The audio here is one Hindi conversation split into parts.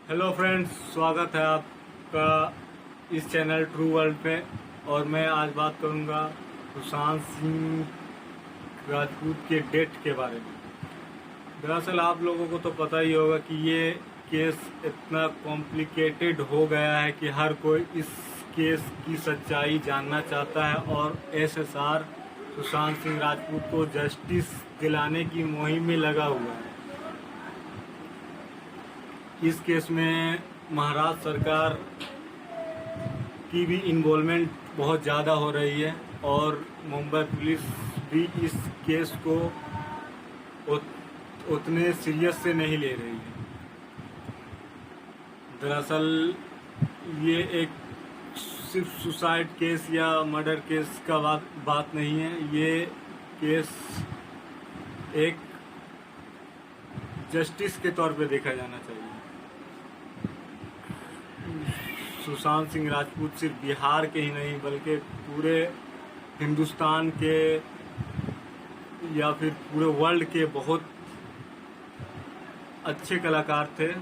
हेलो फ्रेंड्स, स्वागत है आपका इस चैनल ट्रू वर्ल्ड पे। और मैं आज बात करूंगा सुशांत सिंह राजपूत के डेथ के बारे में। दरअसल आप लोगों को तो पता ही होगा कि ये केस इतना कॉम्प्लिकेटेड हो गया है कि हर कोई इस केस की सच्चाई जानना चाहता है और एसएसआर सुशांत सिंह राजपूत को जस्टिस दिलाने की मुहिम में लगा हुआ है। इस केस में महाराष्ट्र सरकार की भी इन्वॉल्वमेंट बहुत ज़्यादा हो रही है और मुंबई पुलिस भी इस केस को उतने सीरियस से नहीं ले रही है। दरअसल ये एक सिर्फ सुसाइड केस या मर्डर केस का बात नहीं है। ये केस एक जस्टिस के तौर पे देखा जाना चाहिए। सुशांत सिंह राजपूत सिर्फ बिहार के ही नहीं बल्कि पूरे हिंदुस्तान के या फिर पूरे वर्ल्ड के बहुत अच्छे कलाकार थे।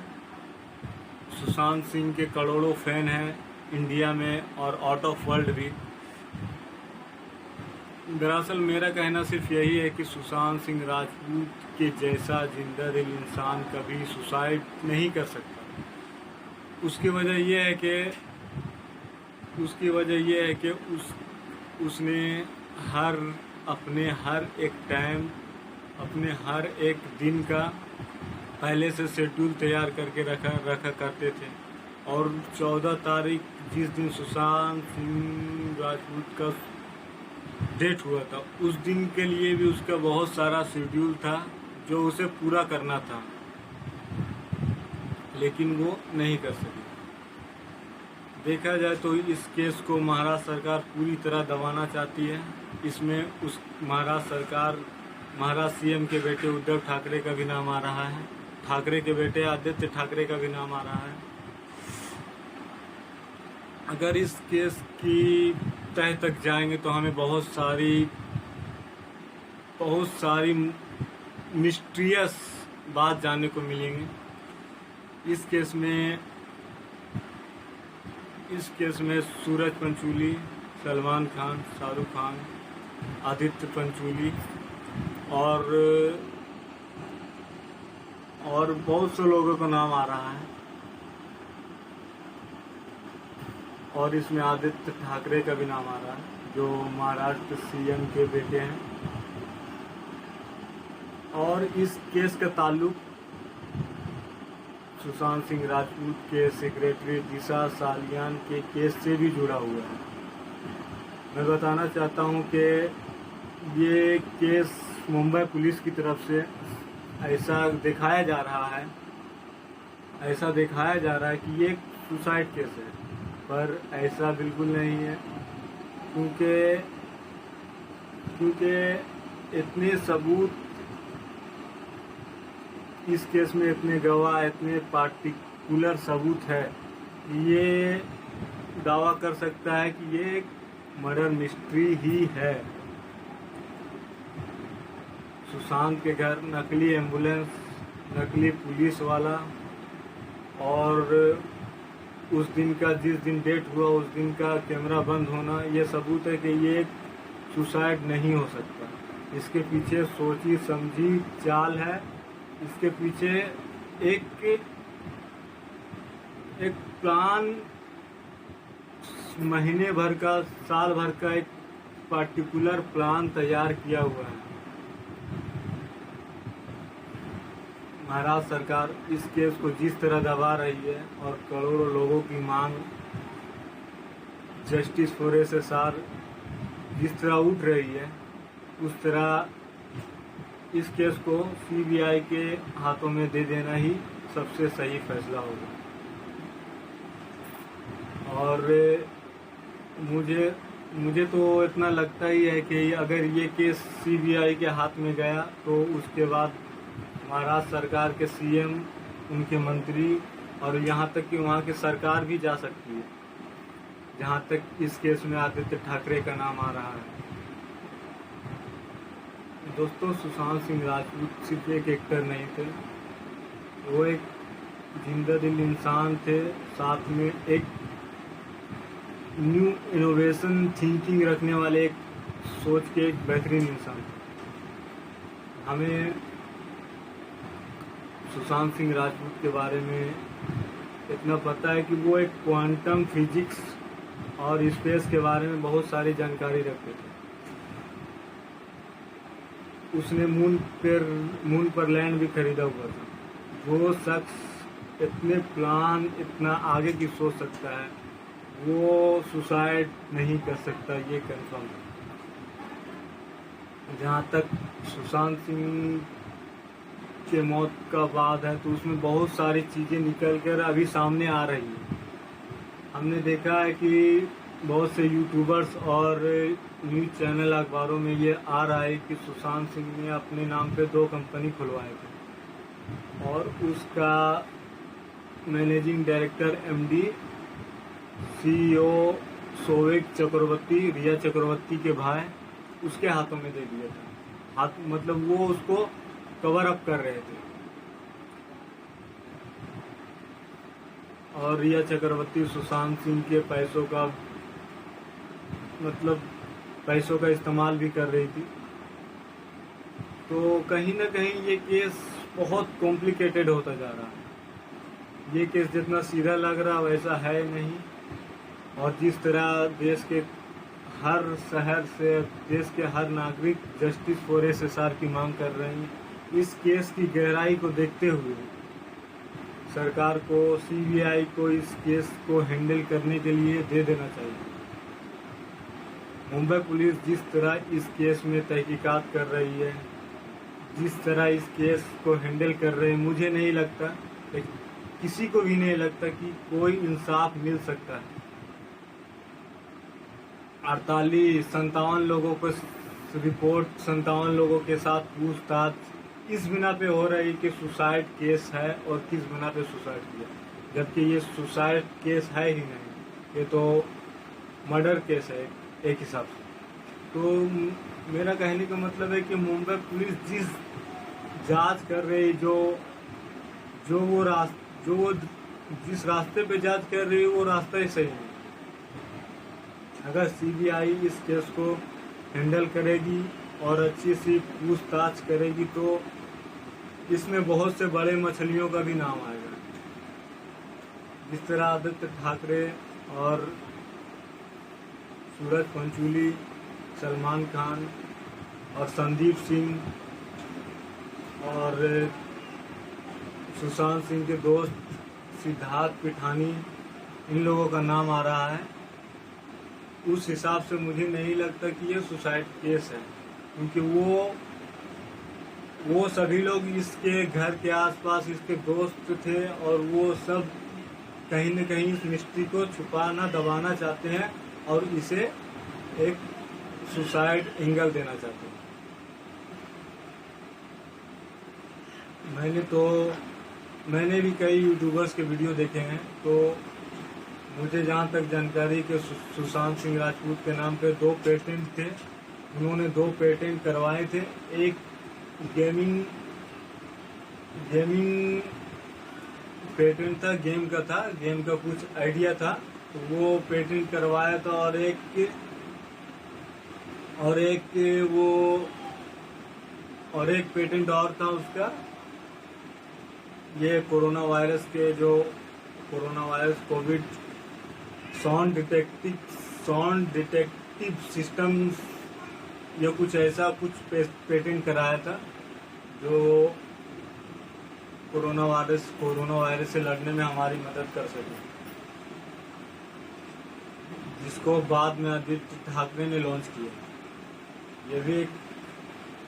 सुशांत सिंह के करोड़ों फैन हैं इंडिया में और आउट ऑफ वर्ल्ड भी। दरअसल मेरा कहना सिर्फ यही है कि सुशांत सिंह राजपूत के जैसा जिंदा दिल इंसान कभी सुसाइड नहीं कर सकता। उसकी वजह यह है कि उसने अपने हर एक टाइम, अपने हर एक दिन का पहले से शेड्यूल तैयार करके रखा करते थे। और 14 तारीख जिस दिन सुशांत सिंह राजपूत का डेथ हुआ था, उस दिन के लिए भी उसका बहुत सारा शेड्यूल था जो उसे पूरा करना था, लेकिन वो नहीं कर सकी। देखा जाए तो इस केस को महाराष्ट्र सरकार पूरी तरह दबाना चाहती है। इसमें उस महाराष्ट्र सीएम के बेटे उद्धव ठाकरे का भी नाम आ रहा है, ठाकरे के बेटे आदित्य ठाकरे का भी नाम आ रहा है। अगर इस केस की तह तक जाएंगे तो हमें बहुत सारी मिस्टीरियस बात जानने को मिलेंगे। इस केस में सूरज पंचोली, सलमान खान, शाहरुख खान, आदित्य पंचोली और बहुत से लोगों का नाम आ रहा है। और इसमें आदित्य ठाकरे का भी नाम आ रहा है जो महाराष्ट्र सीएम के बेटे हैं। और इस केस का ताल्लुक सुशांत सिंह राजपूत के सेक्रेटरी दिशा सालियान के केस से भी जुड़ा हुआ है। मैं बताना चाहता हूं कि ये केस मुंबई पुलिस की तरफ से ऐसा दिखाया जा रहा है कि ये सुसाइड केस है, पर ऐसा बिल्कुल नहीं है। क्योंकि इतने सबूत इस केस में, इतने गवाह, इतने पार्टिकुलर सबूत है, ये दावा कर सकता है कि ये एक मर्डर मिस्ट्री ही है। सुशांत के घर नकली एम्बुलेंस, नकली पुलिस वाला और उस दिन का, जिस दिन डेथ हुआ उस दिन का कैमरा बंद होना, ये सबूत है कि ये सुसाइड नहीं हो सकता। इसके पीछे सोची समझी चाल है। इसके पीछे एक प्लान, महीने भर का, साल भर का एक पार्टिकुलर प्लान तैयार किया हुआ है। महाराष्ट्र सरकार इस केस को जिस तरह दबा रही है और करोड़ों लोगों की मांग जस्टिस फॉर एसएसआर जिस तरह उठ रही है, उस तरह इस केस को सीबीआई के हाथों में दे देना ही सबसे सही फैसला होगा। और मुझे तो इतना लगता ही है कि अगर ये केस सीबीआई के हाथ में गया तो उसके बाद महाराष्ट्र सरकार के सीएम, उनके मंत्री और यहाँ तक कि वहाँ की सरकार भी जा सकती है, जहाँ तक इस केस में आदित्य ठाकरे का नाम आ रहा है। दोस्तों, सुशांत सिंह राजपूत सिर्फ एक एक्टर नहीं थे, वो एक जिंदा दिल इंसान थे, साथ में एक न्यू इनोवेशन थिंकिंग रखने वाले, एक सोच के एक बेहतरीन इंसान थे। हमें सुशांत सिंह राजपूत के बारे में इतना पता है कि वो एक क्वांटम फिजिक्स और स्पेस के बारे में बहुत सारी जानकारी रखते थे। उसने मून पर लैंड भी खरीदा हुआ था। जो शख्स इतने प्लान, इतना आगे की सोच सकता है, वो सुसाइड नहीं कर सकता, ये कंफर्म है। जहाँ तक सुशांत सिंह के मौत का बात है, तो उसमें बहुत सारी चीज़ें निकल कर अभी सामने आ रही हैं। हमने देखा है कि बहुत से यूट्यूबर्स और न्यूज़ चैनल, अखबारों में ये आ रहा है कि सुशांत सिंह ने अपने नाम पे 2 कंपनी खुलवाए थे और उसका मैनेजिंग डायरेक्टर, एमडी, सीईओ सोवेक चक्रवर्ती, रिया चक्रवर्ती के भाई, उसके हाथों में दे दिया था। मतलब वो उसको कवर अप कर रहे थे। और रिया चक्रवर्ती सुशांत सिंह के पैसों का इस्तेमाल भी कर रही थी। तो कहीं ना कहीं ये केस बहुत कॉम्प्लिकेटेड होता जा रहा है। ये केस जितना सीधा लग रहा वैसा है नहीं। और जिस तरह देश के हर शहर से देश के हर नागरिक जस्टिस फॉर एसएसआर की मांग कर रहे हैं, इस केस की गहराई को देखते हुए सरकार को, सीबीआई को इस केस को हैंडल करने के लिए दे देना चाहिए। मुंबई पुलिस जिस तरह इस केस में तहकीकात कर रही है, जिस तरह इस केस को हैंडल कर रहे हैं, मुझे नहीं लगता, किसी को भी नहीं लगता कि कोई इंसाफ मिल सकता है। 57 लोगों को रिपोर्ट, 57 लोगों के साथ पूछताछ इस बिना पे हो रही कि सुसाइड केस है, और किस बिना पे सुसाइड किया, जबकि ये सुसाइड केस है ही नहीं, ये तो मर्डर केस है एक हिसाब से। तो मेरा कहने का मतलब है कि मुंबई पुलिस जिस जांच कर रही, जिस रास्ते पे जांच कर रही है, वो रास्ता ही सही है। अगर सीबीआई इस केस को हैंडल करेगी और अच्छी सी पूछताछ करेगी, तो इसमें बहुत से बड़े मछलियों का भी नाम आएगा। जिस तरह आदित्य ठाकरे और सूरज पंचूली, सलमान खान और संदीप सिंह और सुशांत सिंह के दोस्त सिद्धार्थ पिठानी, इन लोगों का नाम आ रहा है, उस हिसाब से मुझे नहीं लगता कि ये सुसाइड केस है। क्योंकि वो सभी लोग इसके घर के आसपास इसके दोस्त थे, और वो सब कहीं न कहीं इस मिस्ट्री को छुपाना, दबाना चाहते हैं और इसे एक सुसाइड एंगल देना चाहते हैं। मैंने भी कई यूट्यूबर्स के वीडियो देखे हैं, तो मुझे जहाँ तक जानकारी कि सुशांत सिंह राजपूत के नाम पे 2 पेटेंट थे। उन्होंने 2 पेटेंट करवाए थे। एक गेमिंग पेटेंट था, गेम का कुछ आइडिया था, तो वो पेटेंट करवाया था। और एक पेटेंट और था उसका, ये corona virus Covid sound detective system, या कुछ ऐसा पेटेंट कराया था, जो कोरोना वायरस से लड़ने में हमारी मदद कर सके, जिसको बाद में आदित्य ठाकरे ने लॉन्च किया। ये भी एक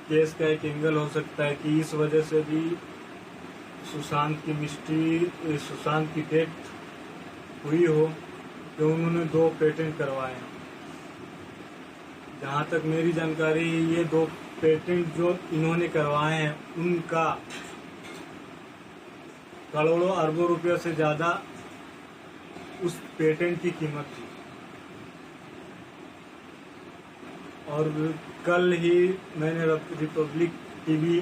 केस का एक एंगल हो सकता है कि इस वजह से भी सुशांत की डेथ हुई हो, कि उन्होंने 2 पेटेंट करवाए हैं। जहाँ तक मेरी जानकारी है, ये 2 पेटेंट जो इन्होंने करवाए हैं, उनका करोड़ों अरबों रुपयों से ज़्यादा उस पेटेंट की कीमत थी। और कल ही मैंने रिपब्लिक टीवी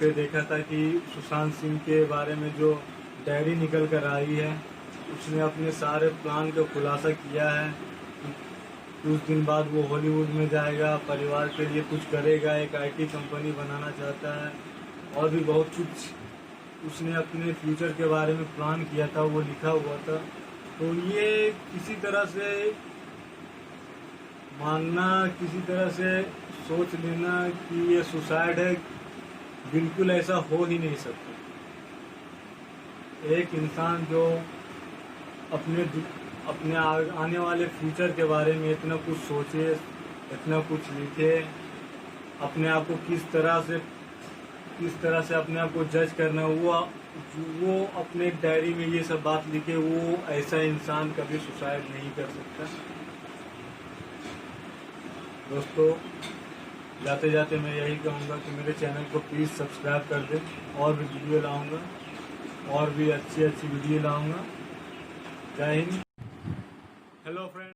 पे देखा था कि सुशांत सिंह के बारे में जो डायरी निकल कर आई है। उसने अपने सारे प्लान का खुलासा किया है। कुछ दिन बाद वो हॉलीवुड में जाएगा, परिवार के लिए कुछ करेगा, एक आईटी कंपनी बनाना चाहता है और भी बहुत कुछ उसने अपने फ्यूचर के बारे में प्लान किया था, वो लिखा हुआ था। तो ये किसी तरह से मानना, किसी तरह से सोच लेना कि ये सुसाइड है, बिल्कुल ऐसा हो ही नहीं सकता। एक इंसान जो अपने आने वाले फ्यूचर के बारे में इतना कुछ सोचे, इतना कुछ लिखे, अपने आप को किस तरह से अपने आप को जज करना, वो अपने डायरी में ये सब बात लिखे, वो ऐसा इंसान कभी सुसाइड नहीं कर सकता। दोस्तों, जाते जाते मैं यही कहूँगा कि मेरे चैनल को प्लीज़ सब्सक्राइब कर दें। और भी वीडियो लाऊंगा, और भी अच्छी वीडियो लाऊंगा। जय हिंद। Hello friend.